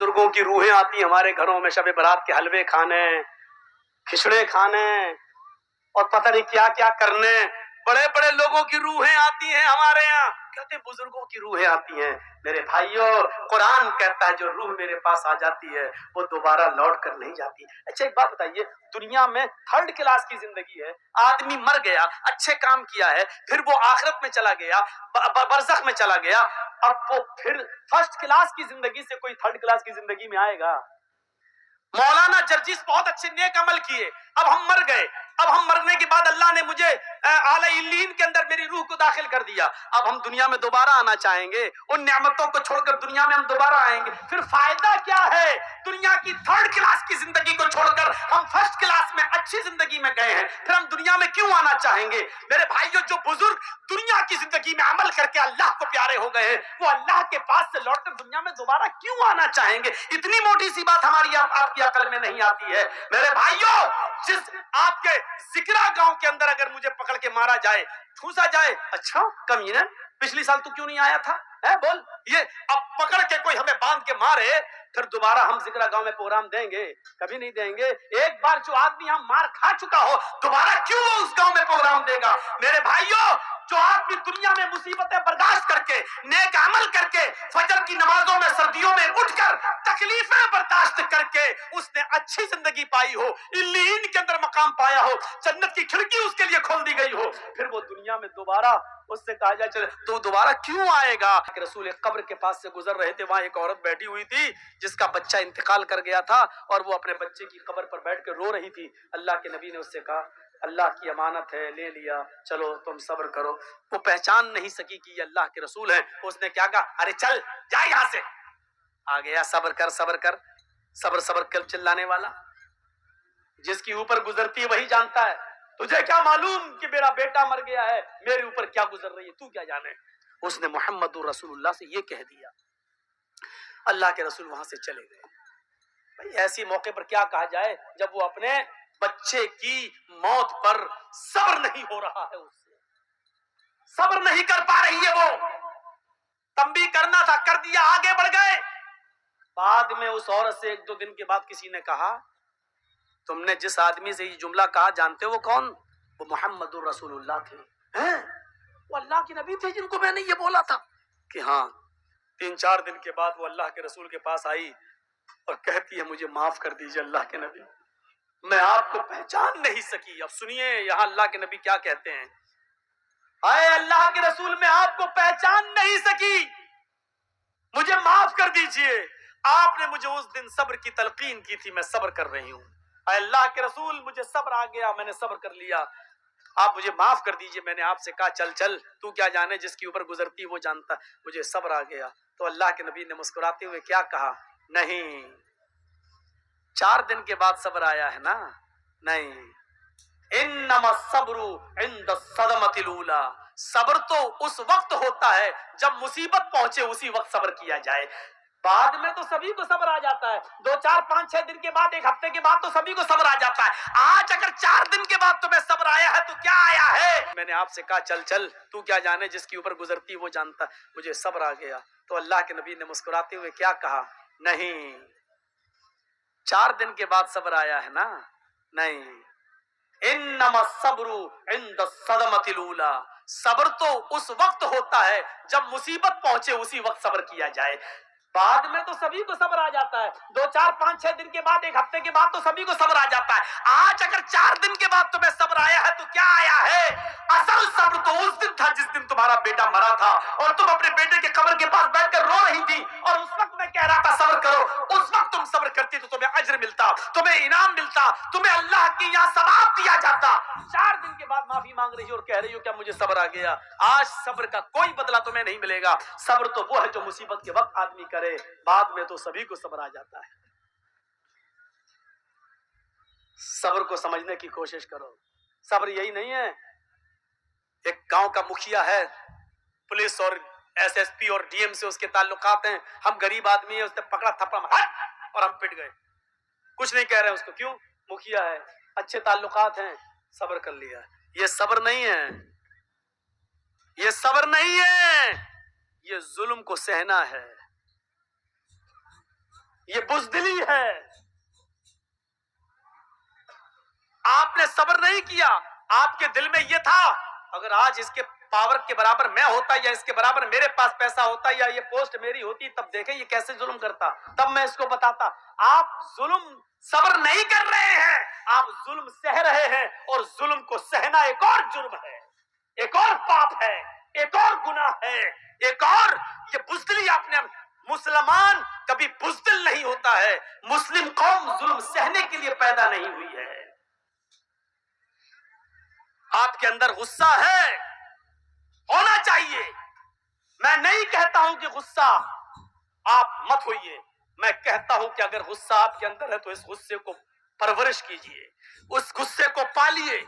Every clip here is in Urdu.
بزرگوں کی روحیں آتی ہیں ہمارے گھروں میں شب برات کے حلوے کھانے، کھچڑے کھانے اور پتہ نہیں کیا کیا کرنے. بڑے بڑے لوگوں کی روحیں آتی ہیں ہمارے یہاں، کہتے ہیں بزرگوں کی روحیں آتی ہیں. میرے بھائیوں، قرآن کہتا ہے جو روح میرے پاس آ جاتی ہے وہ دوبارہ لوٹ کر نہیں جاتی. اچھا ایک بات بتائیے، دنیا میں تھرڈ کلاس کی زندگی ہے، آدمی مر گیا، اچھے کام کیا ہے، پھر وہ آخرت میں چلا گیا، برزخ میں چلا گیا، اب وہ پھر فرسٹ کلاس کی زندگی سے کوئی تھرڈ کلاس کی زندگی میں آئے گا؟ مولانا جرجیس بہت اچھے نیک عمل کیے، اب ہم مر گئے، اب ہم مرنے کے بعد اللہ نے مجھے اعلی علیین کے اندر میری روح کو داخل کر دیا، اب ہم دنیا میں دوبارہ آنا چاہیں گے، ان نعمتوں کو چھوڑ کر دنیا میں ہم دوبارہ آئیں گے، پھر فائدہ کیا ہے؟ دنیا کی تھرڈ کلاس کی زندگی کو چھوڑ کر ہم فرسٹ کلاس میں اچھی زندگی میں گئے ہیں، پھر ہم دنیا میں کیوں آنا چاہیں گے؟ میرے بھائیوں، جو بزرگ دنیا کی زندگی میں عمل کر کے اللہ کو پیارے ہو گئے ہیں، وہ اللہ کے پاس سے لوٹ کر دنیا میں دوبارہ کیوں آنا چاہیں گے؟ اتنی موٹی سی بات ہماری آپ کی عقل میں نہیں آتی ہے. میرے بھائیوں، جس آپ کے ذکرہ گاؤں کے اندر اگر مجھے پکڑ کے مارا جائے، ٹھوسا جائے، اچھا کمینہ پچھلی سال تو کیوں نہیں آیا تھا؟ بول، یہ اب پکڑ کے کوئی ہمیں باندھ کے مارے، پھر دوبارہ ہم ذکرہ گاؤں میں پروگرام دیں گے؟ کبھی نہیں دیں گے. ایک بار جو آدمی ہم مار کھا چکا ہو، دوبارہ کیوں وہ اس گاؤں میں پروگرام دے گا؟ میرے بھائیوں، جو آدمی دنیا میں مصیبتیں برداشت کر کے، نیک عمل کر کے، فجر کی نمازوں میں سردیوں میں اٹھ کر، تکلیفیں برداشت کر کے اس نے اچھی زندگی پائی ہو، علیین کے اندر مقام پایا ہو، جنت کی کھڑکی اس کے لیے کھول دی گئی ہو، پھر وہ دنیا میں دوبارہ اس سے کہا جائے چلے تو دوبارہ کیوں آئے گا؟ رسول قبر کے پاس سے گزر رہے تھے، وہاں ایک عورت بیٹھی ہوئی تھی جس کا بچہ انتقال کر گیا تھا اور وہ اپنے بچے کی قبر پر بیٹھ کے رو رہی تھی. اللہ کے نبی نے اس سے کہا اللہ کی امانت ہے، لے لیا، چلو تم صبر کرو. وہ پہچان نہیں سکی کہ یہ اللہ کے رسول ہیں. اس نے کیا کہا؟ ارے چل جا یہاں سے. آ گیا، صبر کر صبر کر، صبر صبر کر چلانے والا. جس کی اوپر گزرتی ہے وہی جانتا ہے. تجھے کیا معلوم کہ میرا بیٹا مر گیا ہے، میرے اوپر کیا گزر رہی ہے، تو کیا جانے. اس نے محمد رسول اللہ سے یہ کہہ دیا. اللہ کے رسول وہاں سے چلے گئے. بھائی ایسی موقع پر کیا کہا جائے جب وہ اپنے بچے کی موت پر صبر نہیں ہو رہا ہے، اس سے صبر نہیں کر پا رہی ہے. وہ تنبیہ کرنا تھا، کر دیا، آگے بڑھ گئے. بعد میں اس عورت سے ایک دو دن کے بعد کسی نے کہا تم نے جس آدمی سے یہ جملہ کہا جانتے ہو وہ کون؟ وہ محمد رسول اللہ تھے. وہ اللہ کے نبی تھے جن کو میں نے یہ بولا تھا کہ ہاں. 3-4 دن کے بعد وہ اللہ کے رسول کے پاس آئی اور کہتی ہے مجھے معاف کر دیجئے اللہ کے نبی، میں آپ کو پہچان نہیں سکی. اب سنیے یہاں اللہ کے نبی کیا کہتے ہیں، اے اللہ کے رسول میں آپ کو پہچان نہیں سکی، مجھے معاف کر دیجئے. آپ نے مجھے اس دن صبر کی تلقین کی تھی، میں صبر کر رہی ہوں. اے اللہ کے رسول مجھے صبر آ گیا، میں نے صبر کر لیا، آپ مجھے معاف کر دیجئے. میں نے آپ سے کہا چل چل، تو کیا جانے، جس کی اوپر گزرتی وہ جانتا. مجھے صبر آ گیا. تو اللہ کے نبی نے مسکراتے ہوئے کیا کہا؟ نہیں، 4 دن کے بعد صبر آیا ہے نا؟ نہیں. انما الصبر عند الصدمۃ الاولی، صبر تو اس وقت ہوتا ہے جب مصیبت پہنچے، اسی وقت صبر کیا جائے. بعد میں تو سبھی کو صبر آ جاتا ہے، 2 4 5 6 دن کے بعد، 1 ہفتے کے بعد تو سبھی کو صبر آ جاتا ہے. آج اگر 4 دن کے بعد تمہیں صبر آیا ہے تو کیا آیا ہے؟ میں نے آپ سے کہا چل چل، تو کیا جانے، جس کی اوپر گزرتی وہ جانتا. مجھے صبر آ گیا. تو اللہ کے نبی نے مسکراتے ہوئے کیا کہا؟ نہیں، 4 دن کے بعد صبر آیا ہے نا؟ نہیں. انما الصبر عند الصدمۃ الاولی، صبر تو اس وقت ہوتا ہے جب مصیبت پہنچے، اسی وقت صبر کیا جائے. بعد میں تو سبھی کو صبر آ جاتا ہے، 2 4 5 6 دن کے بعد، 1 ہفتے کے بعد تو سبھی کو صبر آ جاتا ہے. آج اگر 4 دن کے بعد تمہیں صبر آیا ہے تو کیا آیا ہے؟ اصل صبر تو اس دن تھا جس دن تمہارا بیٹا مرا تھا اور تم اپنے بیٹے کے قبر کے پاس بیٹھ کر رو رہی تھی اور اس وقت میں کہہ رہا تھا صبر کرو. اس وقت تم صبر کرتی تو تمہیں اجر ملتا، تمہیں انعام ملتا، تمہیں اللہ کی یہاں ثواب دیا جاتا. 4 دن کے بعد معافی مانگ رہی ہو اور کہہ رہی ہو کیا مجھے صبر آ گیا. آج صبر کا کوئی بدلہ تمہیں نہیں ملے گا. صبر تو وہ ہے جو مصیبت کے وقت آدمی کرے، بعد میں تو سبھی کو صبر آ جاتا ہے. صبر کو سمجھنے کی کوشش کرو. صبر یہی نہیں ہے ایک گاؤں کا مکھیا ہے، پولیس اور ایس ایس پی اور ڈی ایم سے اس کے تعلقات ہیں، ہم غریب آدمی ہیں، اس نے پکڑا تھپڑا ہٹ اور ہم پٹ گئے، کچھ نہیں کہہ رہے ہیں اس کو. کیوں؟ مکھیا ہے، اچھے تعلقات ہیں، صبر کر لیا. یہ صبر نہیں ہے، یہ صبر نہیں ہے، یہ ظلم کو سہنا ہے. یہ بزدلی ہے. آپ نے صبر نہیں کیا. آپ کے دل میں یہ تھا اگر آج اس کے پاور کے برابر میں ہوتا یا اس کے برابر میرے پاس پیسہ ہوتا یا یہ پوسٹ میری ہوتی تب دیکھیں یہ کیسے ظلم کرتا, تب میں اس کو بتاتا. آپ ظلم صبر نہیں کر رہے ہیں, آپ ظلم سہ رہے ہیں, اور ظلم کو سہنا ایک اور جرم ہے, ایک اور پاپ ہے, ایک اور گناہ ہے, ایک اور یہ بزدلی. آپ نے مسلمان کبھی بزدل نہیں ہوتا ہے. مسلم قوم ظلم سہنے کے لیے پیدا نہیں ہوئی ہے. آپ کے اندر غصہ ہے, ہونا چاہیے. میں نہیں کہتا ہوں کہ غصہ آپ مت ہوئیے, میں کہتا ہوں کہ اگر غصہ آپ کے اندر ہے تو اس غصے کو پرورش کیجئے, اس غصے کو پالیے.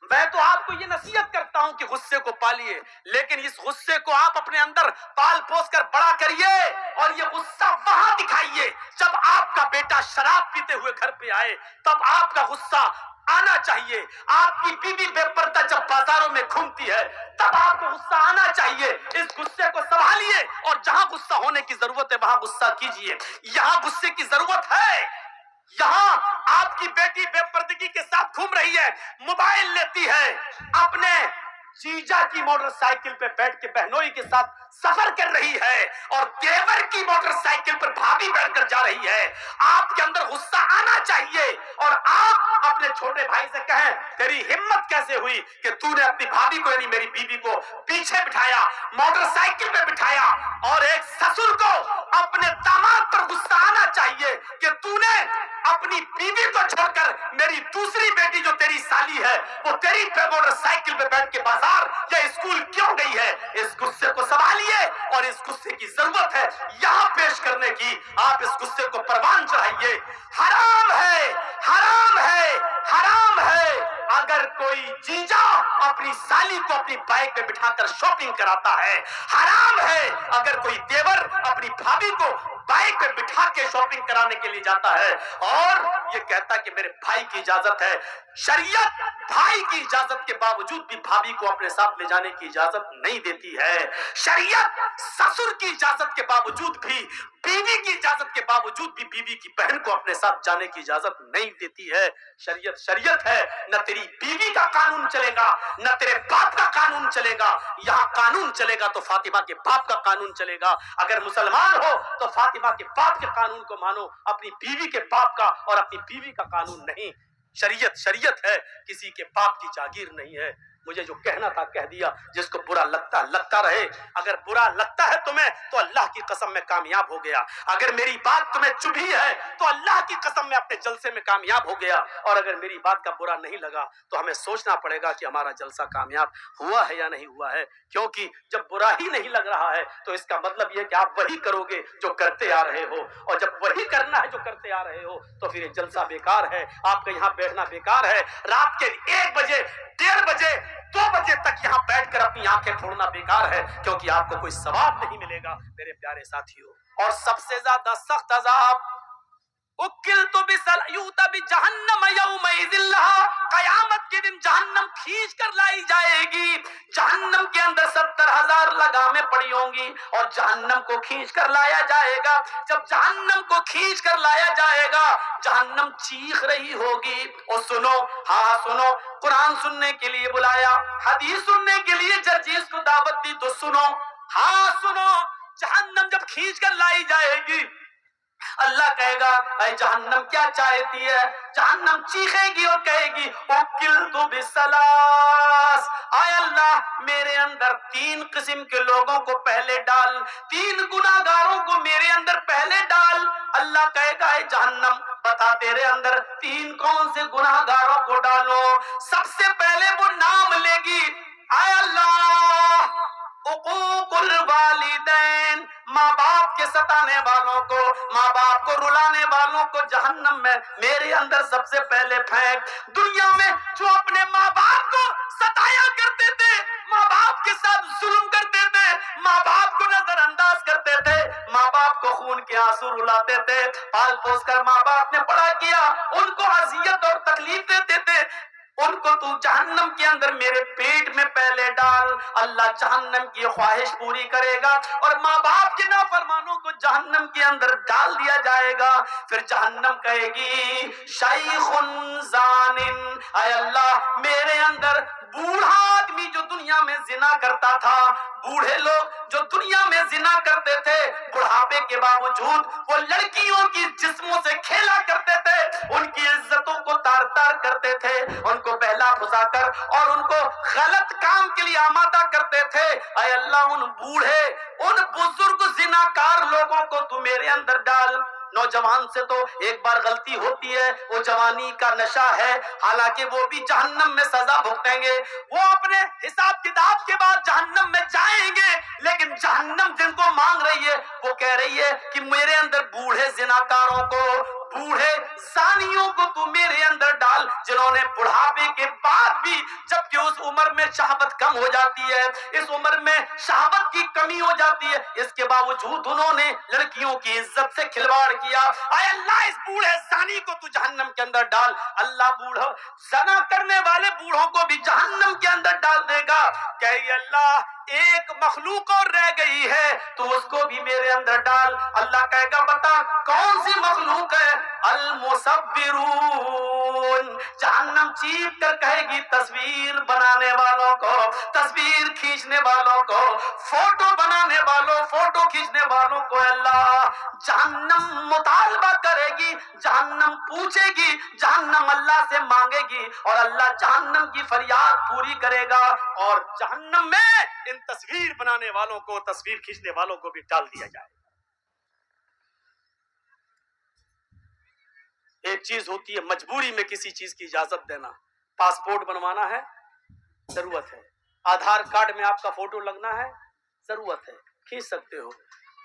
میں تو آپ کو یہ نصیحت کرتا ہوں کہ غصے کو پالیے, لیکن اس غصے کو آپ اپنے اندر پال پوس کر بڑا کریے, اور یہ غصہ وہاں دکھائیے جب آپ کا بیٹا شراب پیتے ہوئے گھر پہ آئے, تب آپ کا غصہ آنا چاہیے. آپ کی بیوی بے پردہ جب بازاروں میں گھومتی ہے تب آپ کو غصہ آنا چاہیے. اس غصے کو سنبھالیے, اور جہاں غصہ ہونے کی ضرورت ہے وہاں غصہ کیجئے. یہاں غصے کی ضرورت ہے, یہاں آپ کی بیٹی بے پردگی کے ساتھ گھوم رہی ہے, موبائل لیتی ہے, اپنے جیجا کی موٹر سائیکل پہ بیٹھ کے بہنوئی کے ساتھ سفر کر رہی ہے, اور دیور کی موٹر سائیکل پر بھابھی بیٹھ کر جا رہی ہے. آپ کے اندر غصہ آنا چاہیے, اور آپ اپنے چھوٹے بھائی سے کہیں تیری ہمت کیسے ہوئی کہ تو نے اپنی بھابھی کو یعنی میری بیوی کو پیچھے بٹھایا, موٹر سائیکل پہ بٹھایا. اور ایک سسر کو اپنے داماد پر غصہ آنا چاہیے کہ تو نے اپنی بیوی کو چھوڑ کر میری دوسری بیٹی جو تیری سالی ہے وہ تیری موٹر سائیکل پہ بیٹھ کے بازار یا اسکول کیوں گئی ہے. اس غصے کو سنبھالیے, اور اس غصے کی ضرورت ہے یہاں پیش کرنے کی. آپ اس غصے کو پروان چڑھائیے. حرام ہے, حرام ہے, حرام ہے اگر کوئی جیجا اپنی سالی کو اپنی بائک پہ بٹھا کر شاپنگ کراتا ہے. حرام ہے اگر کوئی دیور اپنی بھابھی کو بائک پہ بٹھا کے شاپنگ کرانے کے لیے جاتا ہے اور یہ کہتا کہ میرے بھائی کی اجازت ہے. شریعت بھائی کی اجازت کے باوجود بھی بھابھی کو اپنے ساتھ لے جانے کی اجازت نہیں دیتی ہے. شریعت سسر کی اجازت کے باوجود بھی, بیوی کی اجازت کے باوجود بھی بیوی کی بہن کو اپنے ساتھ جانے کی اجازت نہیں دیتی ہے. شریعت شریعت ہے, نہ تیری بیوی کا قانون چلے گا نہ تیرے باپ کا قانون چلے گا. یہاں قانون چلے گا تو فاطمہ کے باپ کا قانون چلے گا. اگر مسلمان ہو تو فاطمہ کے باپ کے قانون کو مانو, اپنی بیوی کے باپ کا اور اپنی بیوی کا قانون نہیں. شریعت شریعت ہے, کسی کے باپ کی جاگیر نہیں ہے. مجھے جو کہنا تھا کہہ دیا. جس کو برا لگتا رہے. اگر برا لگتا ہے تمہیں تو اللہ کی قسم میں کامیاب ہو گیا. اگر میری بات تمہیں چبھی ہے تو اللہ کی قسم میں اپنے جلسے میں کامیاب ہو گیا. اور اگر میری بات کا برا نہیں لگا تو ہمیں سوچنا پڑے گا کہ ہمارا جلسہ کامیاب ہوا ہے یا نہیں ہوا ہے. کیونکہ جب برا ہی نہیں لگ رہا ہے تو اس کا مطلب یہ کہ آپ وہی کرو گے جو کرتے آ رہے ہو, اور جب وہی کرنا ہے جو کرتے آ رہے ہو تو پھر یہ جلسہ بیکار ہے. آپ کا یہاں بیٹھنا بیکار ہے. رات کے 1 بجے 1:30 بجے 2 بجے تک یہاں بیٹھ کر اپنی آنکھیں پھوڑنا بیکار ہے, کیونکہ آپ کو کوئی ثواب نہیں ملے گا میرے پیارے ساتھیوں. اور سب سے زیادہ سخت عذاب اکلت بسلیوت بجہنم یومئذ لہا, قیامت کے دن جہنم کھینچ کر لائی جائے گی. جہنم کے اندر 70,000 لگامیں پڑی ہوں گی اور جہنم کو کھینچ کر لایا جائے گا. جب جہنم کو کھینچ کر لایا جائے گا جہنم چیخ رہی ہوگی. اور سنو, ہاں سنو, قرآن سننے کے لیے بلایا, حدیث سننے کے لیے جرجیز کو دعوت دی تو سنو, ہاں سنو. جہنم جب کھینچ کر لائی جائے گی اللہ کہے گا اے جہنم کیا چاہتی ہے. جہنم چیخے گی اور کہے گی اکلت بسلاس, اے اللہ میرے اندر 3 قسم کے لوگوں کو پہلے ڈال, 3 گناہگاروں کو میرے اندر پہلے ڈال. اللہ کہے گا اے جہنم بتا تیرے اندر 3 کون سے گناہگاروں کو ڈالو. سب سے پہلے وہ نام لے گی, اے اللہ عقوق الوالدین, ماں باپ کے ستانے والوں کو, ماں باپ کو رلانے والوں کو جہنم میں میرے اندر سب سے پہلے پھینک. دنیا میں جو اپنے ماں باپ کو ستایا کرتے تھے, ماں باپ کے ساتھ ظلم کرتے تھے, ماں باپ کو نظر انداز کرتے تھے, ماں باپ کو خون کے آنسو رلاتے تھے, پال پوس کر ماں باپ نے بڑا کیا, ان کو اذیت اور تکلیف دیتے تھے, ان کو تو جہنم کے اندر میرے پیٹ میں پہلے ڈال. اللہ جہنم کی خواہش پوری کرے گا اور ماں باپ کے نافرمانوں کو جہنم کے اندر ڈال دیا جائے گا. پھر جہنم کہے گی شیخ زانن، اے اللہ میرے اندر بوڑھا آدمی جو دنیا میں زنا کرتا تھا، بوڑھے لوگ جو دنیا میں زنا کرتے تھے، بڑھاپے کے باوجود وہ لڑکیوں کی جسموں سے کھیلا کرتے تھے، ان کی عزتوں کو تار تار کرتے تھے، ان کو بہلا پھسا کر اور ان کو غلط کام کے لیے آمادہ کرتے تھے. اے اللہ ان بوڑھے ان بزرگ زناکار لوگوں کو تو میرے اندر ڈال. نوجوان سے تو ایک بار غلطی ہوتی ہے، وہ جوانی کا نشہ ہے، حالانکہ وہ بھی جہنم میں سزا بھگتیں گے، وہ اپنے حساب کتاب کے بعد جہنم میں جائیں گے، لیکن جہنم جن کو مانگ رہی ہے وہ کہہ رہی ہے کہ میرے اندر بوڑھے زناکاروں کو، بوڑھے زانیوں کو تو میرے اندر ڈال، جنہوں نے بڑھاپے کے بعد بھی، جبکہ اس عمر میں شہوت کم ہو جاتی ہے، اس عمر میں شہوت کی کمی ہو جاتی ہے، اس کے باوجود انہوں نے لڑکیوں کی عزت سے کھلواڑ کیا. اے اللہ اس بوڑھے زانی کو تو جہنم کے اندر ڈال. اللہ بوڑھا زنا کرنے والے بوڑھوں کو بھی جہنم کے اندر ڈال دے گا. کہ اللہ ایک مخلوق اور رہ گئی ہے تو اس کو بھی میرے اندر ڈال. اللہ کہے گا بتا کون سی مخلوق ہے؟ المصورون. جہنم چیخ کر کہے گی تصویر بنانے والوں کو، تصویر کھینچنے والوں کو، فوٹو بنانے والوں، فوٹو کھینچنے والوں کو. اللہ جہنم مطالبہ کرے گی، جہنم پوچھے گی، جہنم اللہ سے مانگے گی اور اللہ جہنم کی فریاد پوری کرے گا اور جہنم میں ان تصویر بنانے والوں کو، تصویر کھینچنے والوں کو بھی ڈال دیا جائے. ایک چیز ہوتی ہے مجبوری میں کسی چیز کی اجازت دینا. پاسپورٹ بنوانا ہے، ضرورت ہے. آدھار کارڈ میں آپ کا فوٹو لگنا ہے، ضرورت ہے، کھینچ سکتے ہو.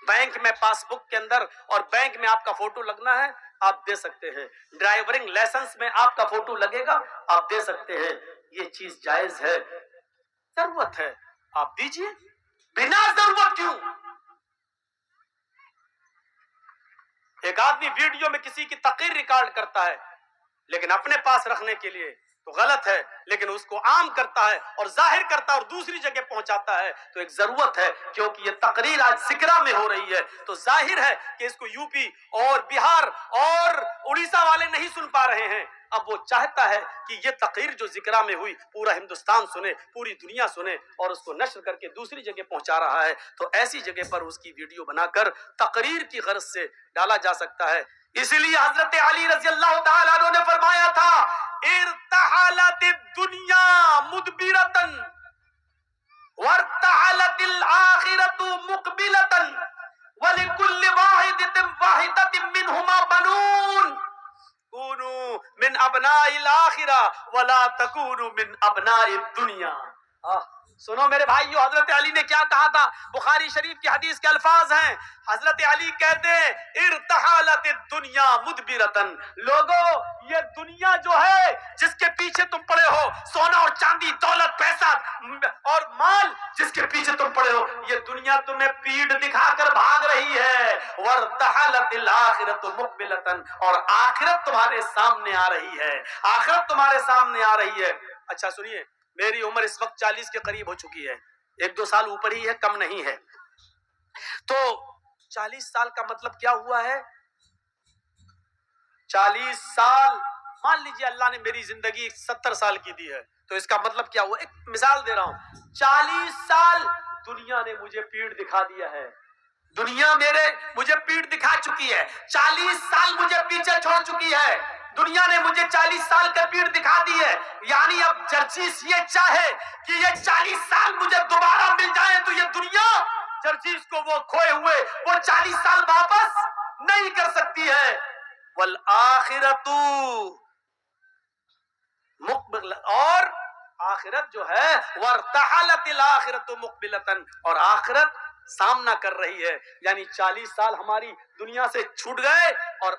بینک میں پاس بک کے اندر اور بینک میں آپ کا فوٹو لگنا ہے، آپ دے سکتے ہیں. ڈرائیورنگ لائسنس میں آپ کا فوٹو لگے گا، آپ دے سکتے ہیں. یہ چیز جائز ہے، ضرورت ہے، آپ دیجئے. بنا ضرورت کیوں؟ ایک آدمی ویڈیو میں کسی کی تقریر ریکارڈ کرتا ہے لیکن اپنے پاس رکھنے کے لیے تو غلط ہے، لیکن اس کو عام کرتا ہے اور ظاہر کرتا ہے اور دوسری جگہ پہنچاتا ہے تو ایک ضرورت ہے. کیونکہ یہ تقریر آج سکرا میں ہو رہی ہے تو ظاہر ہے کہ اس کو یو پی اور بہار اور اڑیسہ والے نہیں سن پا رہے ہیں. اب وہ چاہتا ہے کہ یہ تقریر جو ذکرہ میں ہوئی پورا ہندوستان سنے، پوری دنیا سنے اور اس کو نشر کر کے دوسری جگہ پہنچا رہا ہے. تو ایسی جگہ پر اس کی ویڈیو بنا کر تقریر کی غرض سے ڈالا جا سکتا ہے. اسی لیے حضرت علی رضی اللہ تعالیٰ عنہ نے فرمایا تھا ارتحلت الدنیا مدبرتن وارتحلت الآخرت مقبلتن ولکل واحدت منہما بنون کونوا من ابناء الآخرہ ولا تکونوا من ابناء الدنیا. سنو میرے بھائیو، حضرت علی نے کیا کہا تھا؟ بخاری شریف کی حدیث کے الفاظ ہیں. حضرت علی کہتے ہیں ارتحالت الدنیا مدبرتن، لوگو یہ دنیا جو ہے جس کے پیچھے تم پڑے ہو، سونا اور چاندی، دولت، پیسہ اور مال جس کے پیچھے تم پڑے ہو، یہ دنیا تمہیں پیٹھ دکھا کر بھاگ رہی ہے. وارتحلت الآخرۃ مقبلتن، اور آخرت تمہارے سامنے آ رہی ہے، آخرت تمہارے سامنے آ رہی ہے. اچھا سنیے، میری عمر اس وقت 40 کے قریب ہو چکی ہے، 1-2 سال اوپر ہی ہے، کم نہیں ہے. تو 40 سال کا مطلب کیا ہوا ہے؟ 40 سال مان لیجئے اللہ نے میری زندگی 70 سال کی دی ہے تو اس کا مطلب کیا ہوا؟ ایک مثال دے رہا ہوں. 40 سال دنیا نے مجھے پیٹھ دکھا دیا ہے، دنیا مجھے پیٹھ دکھا چکی ہے. 40 سال مجھے پیچھے چھوڑ چکی ہے، دنیا نے مجھے 40 سال کا پیٹھ دکھا دی ہے. یعنی اب جرجیس یہ چاہے کہ یہ 40 سال مجھے دوبارہ مل جائے تو یہ دنیا جرجیس کو وہ کھوئے ہوئے وہ 40 سال واپس نہیں کر سکتی ہے. والآخرت مقبل، اور آخرت جو ہے وارتحلت الآخرت مقبلتن، اور آخرت سامنا کر رہی ہے. یعنی 40 سال ہماری دنیا سے چھوٹ گئے اور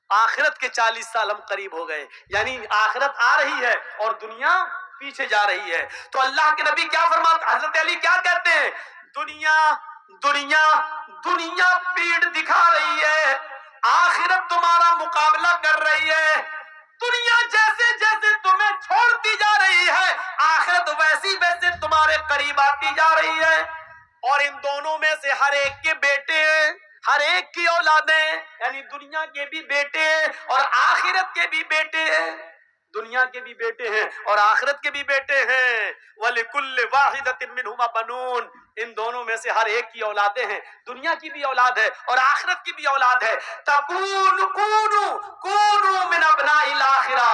آخرت کے 40 سال ہم قریب ہو گئے. یعنی آخرت آ رہی ہے اور دنیا پیچھے جا رہی ہے. تو اللہ کے نبی کیا فرماتے، حضرت علی کیا کہتے ہیں؟ دنیا دنیا دنیا پیٹھ دکھا رہی ہے، آخرت تمہارا مقابلہ کر رہی ہے. دنیا جیسے جیسے تمہیں چھوڑ قریب آتی جا رہی ہے، اور ان دونوں میں سے ہر ایک کے بیٹے ہیں، ہر ایک کی اولادیں، یعنی دنیا کے بھی بیٹے ہیں اور آخرت کے بھی بیٹے ہیں، دنیا کے بھی بیٹے ہیں اور آخرت کے بھی بیٹے ہیں۔ وَلِكُلِّ وَاحِدَةٍ مِّنْهُمَا بَنُونَ، ان دونوں میں سے ہر ایک کی اولادیں ہیں، دنیا کی بھی اولاد ہے اور آخرت کی بھی اولاد ہے۔ كُونُوا مِنْ أَبْنَاءِ الْآخِرَةِ،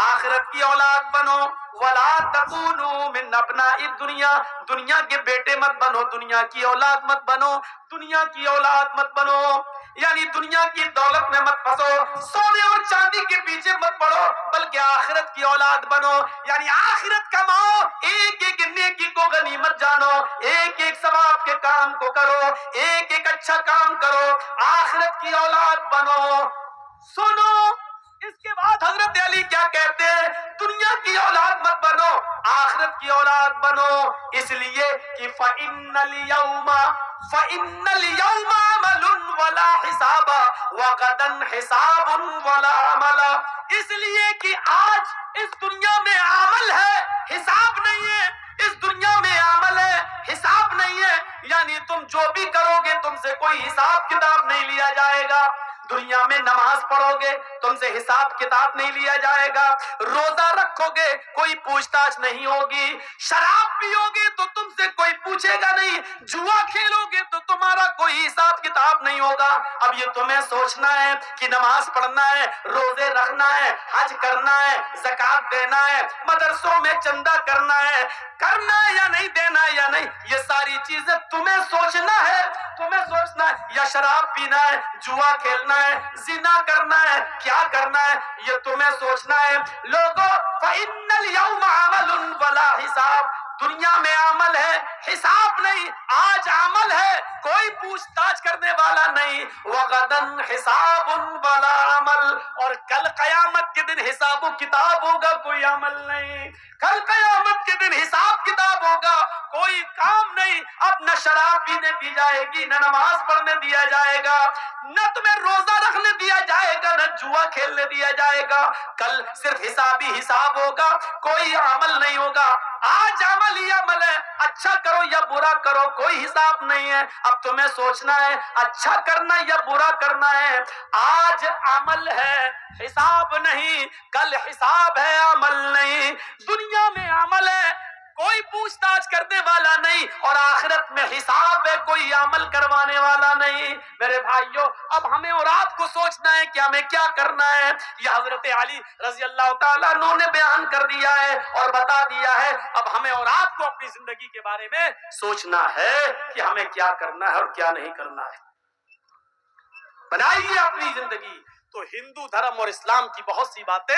آخرت کی اولاد بنو، وَلَا تَكُونُوا مِنْ أَبْنَاءِ الدُّنْيَا، دنیا کے بیٹے مت بنو، دنیا کی اولاد مت بنو، دنیا کی اولاد مت بنو، یعنی دنیا کی دولت میں مت پھنسو، سونے اور چاندی کے پیچھے مت پڑو، بلکہ آخرت کی اولاد بنو، یعنی آخرت کماؤ، ایک ایک نیکی کو غنیمت جانو، ایک ایک ثواب کے کام کو کرو، ایک ایک اچھا کام کرو، آخرت کی اولاد بنو۔ سنو، اس کے بعد حضرت علی کیا کہتے ہیں؟ دنیا کی اولاد مت بنو، آخرت کی اولاد بنو، اس لیے کہ فَإِنَّ الْيَوْمَ عَمَلٌ وَلَا حِسَابَ وَغَدًا حِسَابٌ وَلَا عَمَلَ، اس لیے کہ آج اس دنیا میں عمل ہے، حساب نہیں ہے، اس دنیا میں عمل ہے، حساب نہیں ہے، یعنی تم جو بھی کرو گے تم سے کوئی حساب کتاب نہیں لیا جائے گا۔ دنیا میں نماز پڑھو گے تم سے حساب کتاب نہیں لیا جائے گا، روزہ رکھو گے کوئی پوچھ تاچھ نہیں ہوگی، شراب پیو گے تو تم سے کوئی پوچھے گا نہیں، جوا کھیلو گے تو تمہارا کوئی حساب کتاب نہیں ہوگا۔ اب یہ تمہیں سوچنا ہے کہ نماز پڑھنا ہے، روزے رکھنا ہے، حج کرنا ہے، زکوٰۃ دینا ہے، مدرسوں میں چندہ کرنا ہے یا نہیں دینا یا نہیں، یہ ساری چیزیں تمہیں سوچنا ہے، تمہیں سوچنا ہے، یا شراب پینا ہے، جوا کھیلنا ہے، زنا کرنا ہے، کیا کرنا ہے، یہ تمہیں سوچنا ہے۔ لوگوں، فَإِنَّ الْيَوْمَ عَمَلٌ وَلَا حِسَابٌ، دنیا میں عمل ہے، حساب نہیں، آج عمل ہے، کوئی پوچھ تاچھ کرنے والا نہیں، وَغَدًا حِسَابٌ وَلَا عَمَلٌ، اور کل قیامت کے دن حساب و کتاب ہوگا، کوئی عمل نہیں، کل قیامت کے دن حساب کتاب ہوگا، کوئی کام نہیں، اب نہ شراب پینے دی جائے گی، نہ نماز پڑھنے دیا جائے گا، نہ تمہیں روزہ رکھنے دیا جائے گا، نہ جوا کھیلنے دیا جائے گا، کل صرف حساب ہی حساب ہوگا، کوئی عمل نہیں ہوگا۔ آج عمل ہی عمل ہے، اچھا کرو یا برا کرو کوئی حساب نہیں ہے، اب تمہیں سوچنا ہے اچھا کرنا یا برا کرنا ہے۔ آج عمل ہے، حساب نہیں، کل حساب ہے، عمل نہیں، دنیا میں عمل ہے، کوئی پوچھ تاچھ کرنے والا نہیں، اور آخرت میں حساب ہے، کوئی عمل کروانے والا نہیں۔ میرے بھائیوں، اب ہمیں اور آپ کو سوچنا ہے کہ ہمیں کیا کرنا ہے۔ یہ حضرت علی رضی اللہ تعالیٰ عنہ نے بیان کر دیا ہے اور بتا دیا ہے، اب ہمیں اور آپ کو اپنی زندگی کے بارے میں سوچنا ہے کہ ہمیں کیا کرنا ہے اور کیا نہیں کرنا ہے۔ بنائیے اپنی زندگی۔ تو ہندو دھرم اور اسلام کی بہت سی باتیں